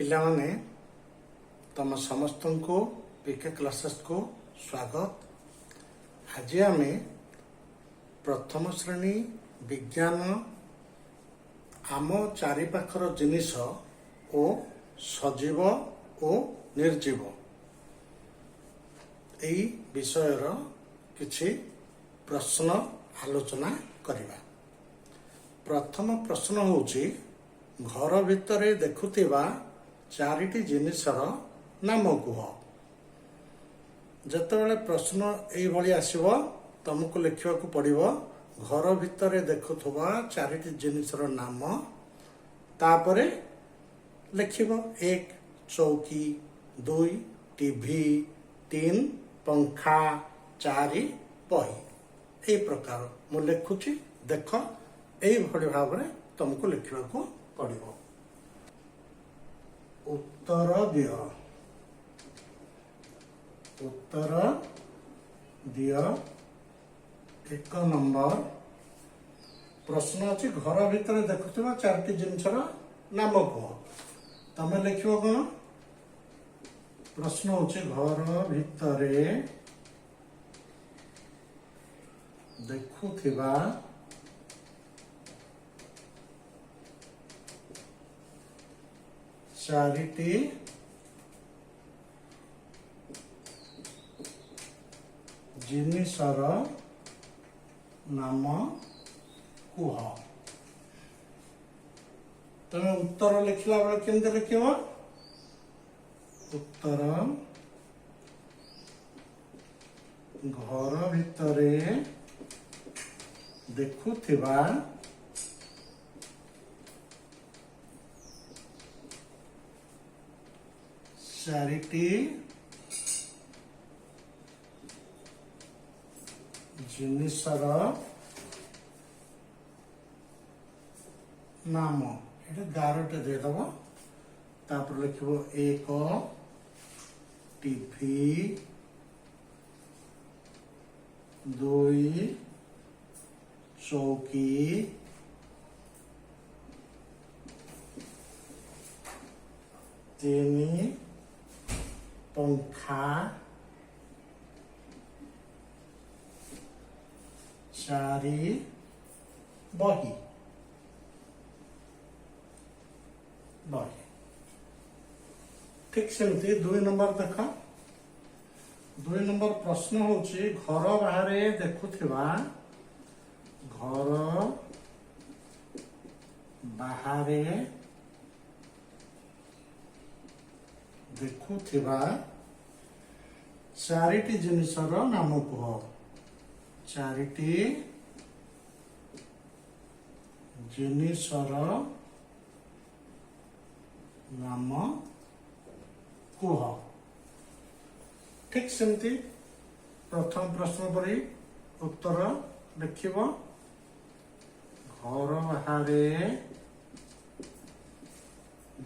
ପିଲାମାନେ ତମ ସମସ୍ତଙ୍କୁ ପିକେ କ୍ଲାसेसକୁ ସ୍ୱାଗତ। ଆଜି ଆମେ ପ୍ରଥମ ଶ୍ରେଣୀ ବିଜ୍ଞାନ ଆମ ଚାରିପାଖର ଜିନିଷ ଓ ସଜୀବ ଓ ନିର୍ଜୀବ ଏହି ବିଷୟର କିଛି ପ୍ରଶ୍ନ ଆଲୋଚନା କରିବା। ପ୍ରଥମ ପ୍ରଶ୍ନ ହେଉଛି ଘର ଭିତରେ ଦେଖୁଥିବା ଚାରିଟି ଜିନିଷର ନାମ କୁହ। ଯେତେବେଳେ ପ୍ରଶ୍ନ ଏଇଭଳି ଆସିବ ତମକୁ ଲେଖିବାକୁ ପଡ଼ିବ ଘର ଭିତରେ ଦେଖୁଥିବା ଚାରିଟି ଜିନିଷର ନାମ, ତାପରେ ଲେଖିବ 1 ଚୌକି, 2 ଟିଭି, 3 ପଙ୍ଖା, 4 ବହି। ଏହି ପ୍ରକାର ମୁଁ ଲେଖୁଛି, ଦେଖ ଏଇଭଳି ଭାବରେ ତମକୁ ଲେଖିବାକୁ ପଡ଼ିବ। ଉତ୍ତର ଦିଅ। ଉତ୍ତର ଦିଅ। 1 ନମ୍ବର ପ୍ରଶ୍ନ ଅଛି ଘର ଭିତରେ ଦେଖୁଥିବା ଚାରିଟି ଜିନିଷର ନାମ କୁହ। ତମେ ଲେଖିବ କଣ? ପ୍ରଶ୍ନ ହେଉଛି ଘର ଭିତରେ ଦେଖୁଥିବା ଚାରିଟି ଜିନିଷର ନାମ କୁହ। ତମେ ଉତ୍ତର ଲେଖିଲା ବେଳେ କେମିତି ଲେଖିବ? ଉତ୍ତର ଘର ଭିତରେ ଦେଖୁଥିବା ଚାରିଟି ଜିନିଷର ନାମ। ଏଠି ଗାରଟେ ଦେଇଦେବ, ତାପରେ ଲେଖିବ 1 ଟିଭି, 2 ଚୌକି, 3 पंखा, 4 बही। ठीक सेमती 2 नंबर देख। 2 नंबर प्रश्न होची घर बाहरे देखुथिबा, घर बाहरे देखुथिबा चारिटी जिनिसर नाम कुह। चारिटी जिनिसर नाम कुह। ठीक सेमती प्रथम प्रश्न पर उत्तर लिखिब घर बाहरे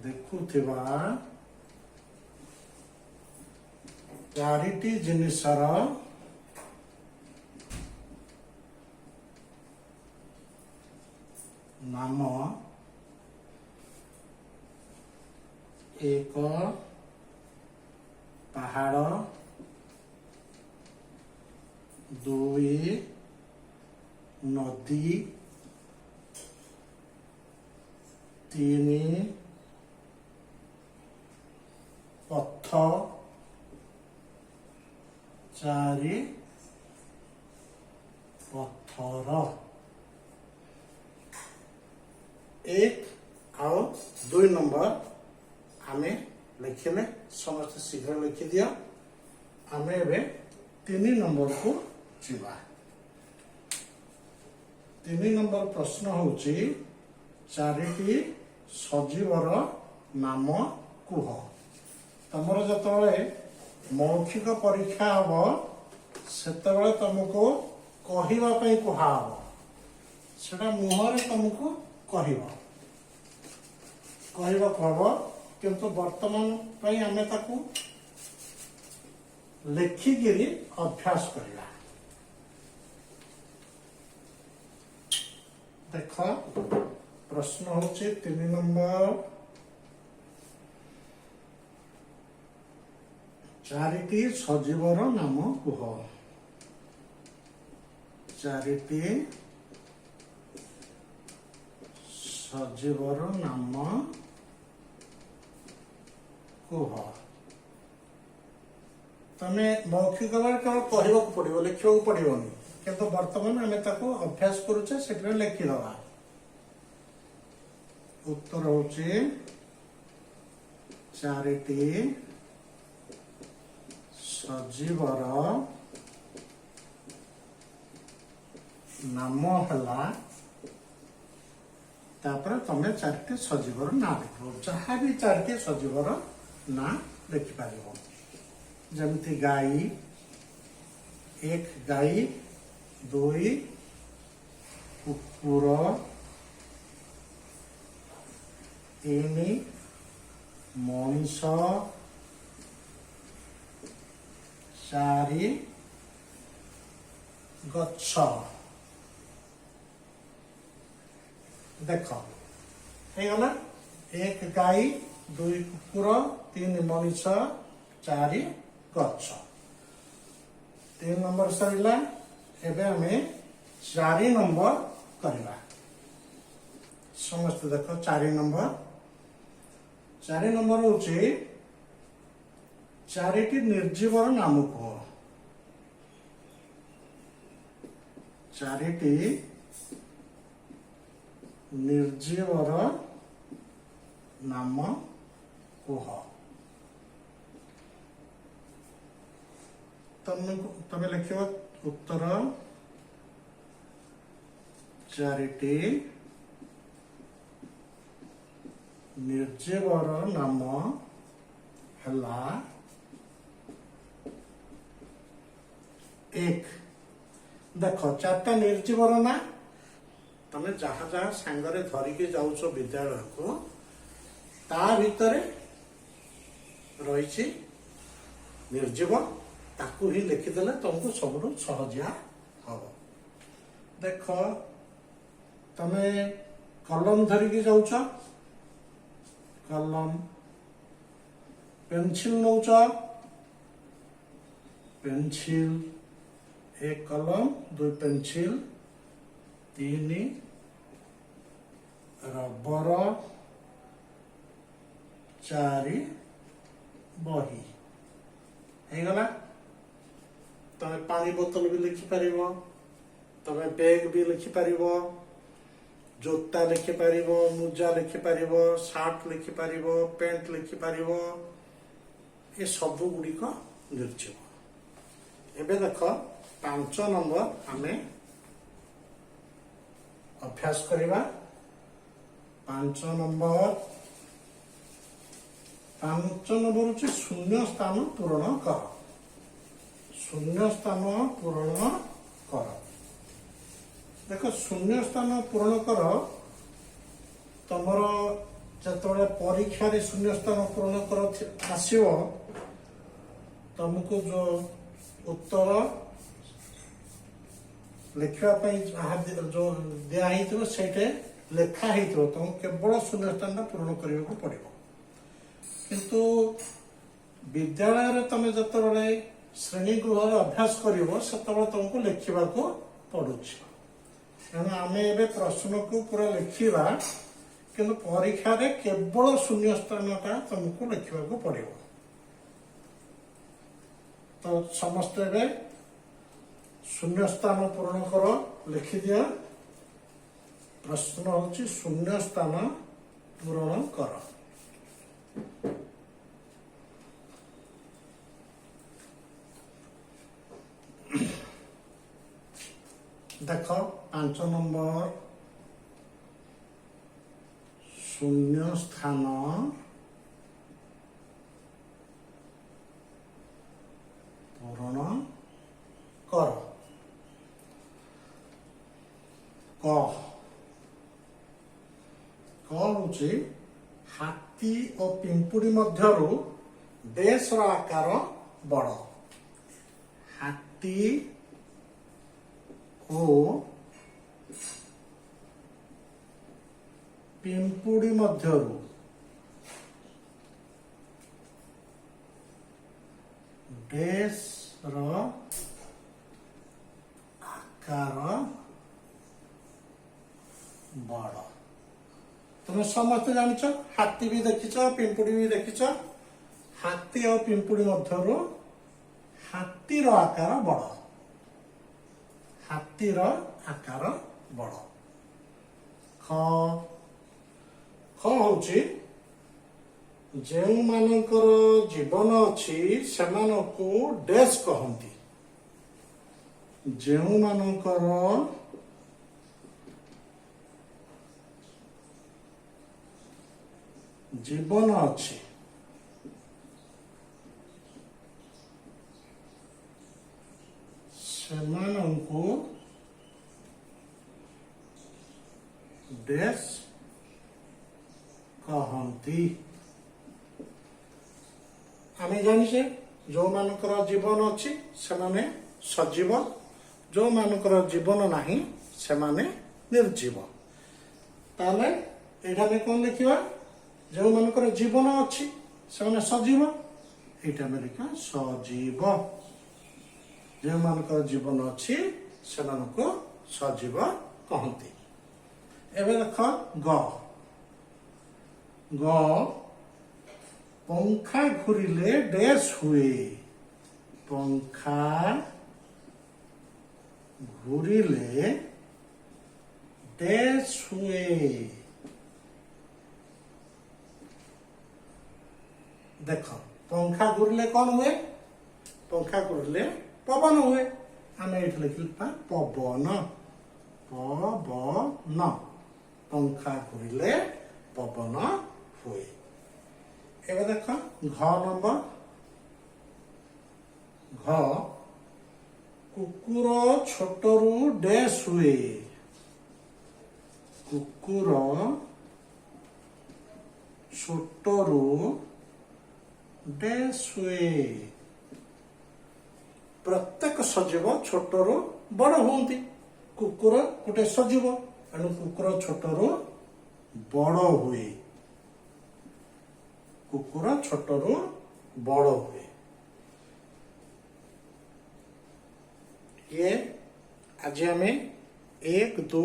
देखुथिबा चारिटी जिनिसर नाम 1 पहाड़, 2 नदी, 3 पत्थर, 4 पत्थर। 1 और 2 नंबर आमे लिखिले, समस्त शीघ्र लिखि दिया। आमे एबे 3 नंबर को जीवा। 3 नंबर प्रश्न होची चारिटी सजीवर नाम कुह। तमर जतबेले मौखिक परीक्षा हबो सेतबेले तुमको कहिबा पई कुहा हबो, सेटा मुहरे तुमको कहिबो कहबो, किंतु वर्तमान पई हमें ताकू लेखिकिरी अभ्यास करिया। देख प्रश्न होची 3 नंबर ଚାରିଟି ସଜୀବର ନାମ କୁହ। ଚାରିଟି ସଜୀବର ନାମ କୁହ। ତମେ ମୌଖିକ ଭାବେ କେବଳ କହିବାକୁ ପଡିବ, ଲେଖିବାକୁ ପଡିବନି। କିନ୍ତୁ ବର୍ତ୍ତମାନ ଆମେ ତାକୁ ଅଭ୍ୟାସ କରୁଛେ, ସେଥିପାଇଁ ଲେଖିଦେବା। ଉତ୍ତର ହଉଛି ଚାରିଟି ସଜୀବର ନାମ ହେଲା, ତାପରେ ତମେ ଚାରିଟି ସଜୀବର ନାଁ ଲେଖିବ। ଯାହା ବି ଚାରିଟି ସଜୀବର ନାଁ ଲେଖିପାରିବ। ଯେମିତି ଗାଈ, ଏକ ଗାଈ, ଦୁଇ କୁକୁର, ତିନି ମଣିଷ, ଚାରି ଗଛ। ଦେଖ ହେଇଗଲା, ଏକ ଗାଈ, ଦୁଇ କୁକୁର, ତିନି ମଣିଷ, ଚାରି ଗଛ। 3 ନମ୍ବର ସରିଲା। ଏବେ ଆମେ 4 ନମ୍ବର କରିବା। ସମସ୍ତେ ଦେଖ 4 ନମ୍ବର। 4 ନମ୍ବର ହଉଛି ଚାରିଟି ନିର୍ଜୀବର ନାମ କୁହ। ଚାରିଟି ନିର୍ଜୀବର ନାମ କୁହ। ତମେ ଲେଖିବ ଉତ୍ତର ଚାରିଟି ନିର୍ଜୀବର ନାମ ହେଲା, ଏକ। ଦେଖ 4ଟା ନିର୍ଜୀବର ନା। ତମେ ଯାହା ଯାହା ସାଙ୍ଗରେ ଧରିକି ଯାଉଛ ବିଦ୍ୟାଳୟକୁ, ତା ଭିତରେ ରହିଛି ନିର୍ଜୀବ। ତାକୁ ହିଁ ଲେଖିଦେଲେ ତମକୁ ସବୁଠୁ ସହଜିଆ ହବ। ଦେଖ ତମେ କଲମ ଧରିକି ଯାଉଛ, କଲମ। Pencil notch, pencil. एक कलम, दुई पेंसिल, तीन रबर, चारि बही। गला। तमे पानी बोतल भी लिखिपर, तमे बैग भी लिखिपर, जोता लिखिपर, मुजा लिखिपर, सार्ट लिखिपर, पेंट लिखिपर। ये सब गुड़िक निर्जीव। एबे देख 5 नंबर आमे अभ्यास करिबा। 5 नंबर होची शून्य स्थान पूरण कर। शून्य स्थान पूरण कर। देख शून्य स्थान पूरण कर। तमर जतबे परीक्षा रे शून्य स्थान पूरण कर आसीबो, तुमको जो उत्तर लिखा जो दिया से लेखा तुम केवल शून्य स्थान पूरण करने को पड़ो। किंतु विद्यालय तुम जो श्रेणी गृह अभ्यास कर तुमको लिखा पड़ू। आम ए प्रश्न को पूरा लिखा, किंतु परीक्षा रे केवल शून्य स्थान तुमको लिखा पड़ो। तो समस्त शून्य स्थान पूरण कर, लिखि दिया। प्रश्न होची शून्य स्थान पूरण कर। देख 5 नंबर शून्य स्थान पूरण कर। क होची हाथी और पिंपुड़ी मध्यरु देशर आकार बड़। हाथी और पिंपुड़ी मध्यरु ଡେସ୍ ର ଆକାର ବଡ଼। তুমি ସମସ୍ତେ ଜାଣିଛ, ହାତୀ ବି ଦେଖିଛ, ପିମ୍ପୁଡ଼ି ବି ଦେଖିଛ। ହାତୀ ଆଉ ପିମ୍ପୁଡ଼ି ମଧ୍ୟରୁ ହାତୀର ଆକାର ବଡ଼। ହାତୀର ଆକାର ବଡ଼। ଖ ହଉଛି ଯେଉଁମାନଙ୍କର ଜୀବନ ଅଛି ସେମାନଙ୍କୁ ଡେସ୍ କହନ୍ତି। ଯେଉଁମାନଙ୍କର ଜୀବନ ଅଛି ସେମାନଙ୍କୁ ଡେସ୍ କହନ୍ତି। ଆମେ ଜାଣିଛେ ଯେଉଁମାନଙ୍କର ଜୀବନ ଅଛି ସେମାନେ ସଜୀବ, ଯେଉଁମାନଙ୍କର ଜୀବନ ନାହିଁ ସେମାନେ ନିର୍ଜୀବ। ତାହେଲେ ଏଇଟା ଆମେ କଣ ଲେଖିବା? ଯେଉଁମାନଙ୍କର ଜୀବନ ଅଛି ସେମାନେ ସଜୀବ, ଏଇଟା ଆମେ ଲେଖିବା ସଜୀବ। ଯେଉଁମାନଙ୍କର ଜୀବନ ଅଛି ସେମାନଙ୍କୁ ସଜୀବ କହନ୍ତି। ଏବେ ଦେଖ ଗ ପଙ୍ଖା ଘୁରିଲେ ଡେସ୍ ହୁଏ। ପଙ୍ଖା ଘୁରିଲେ ଡେସ୍ ହୁଏ। ଦେଖ ପଙ୍ଖା ଘୁରିଲେ କଣ ହୁଏ? ପଙ୍ଖା ଘୁରିଲେ ପବନ ହୁଏ। ଆମେ ଏଇଠି ଲେଖିବା ପବନ। ପବନ। ପଙ୍ଖା ଘୁରିଲେ ପବନ ହୁଏ। ଏବେ ଦେଖ ଘ ନମ୍ବର। ଘ କୁକୁର ଛୋଟରୁ ଡେସ୍ ହୁଏ। କୁକୁର ଛୋଟରୁ ଡେସ୍ ହୁଏ। ପ୍ରତ୍ୟେକ ସଜୀବ ଛୋଟରୁ ବଡ଼ ହୁଅନ୍ତି। କୁକୁର ଗୋଟେ ସଜୀବ, ତେଣୁ କୁକୁର ଛୋଟରୁ ବଡ଼ ହୁଏ। କୁକୁର ଛୋଟରୁ ବଡ଼ ହୁଏ। ଆଜି ଆମେ 1 2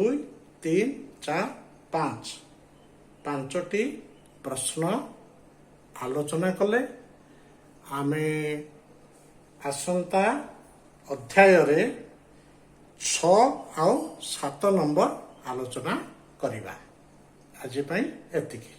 3 4 5 ପାଞ୍ଚଟି ପ୍ରଶ୍ନ ଆଲୋଚନା କଲେ। ଆମେ ଆସନ୍ତା ଅଧ୍ୟାୟରେ 6 ଆଉ 7 ନମ୍ବର ଆଲୋଚନା କରିବା। ଆଜି ପାଇଁ ଏତିକି।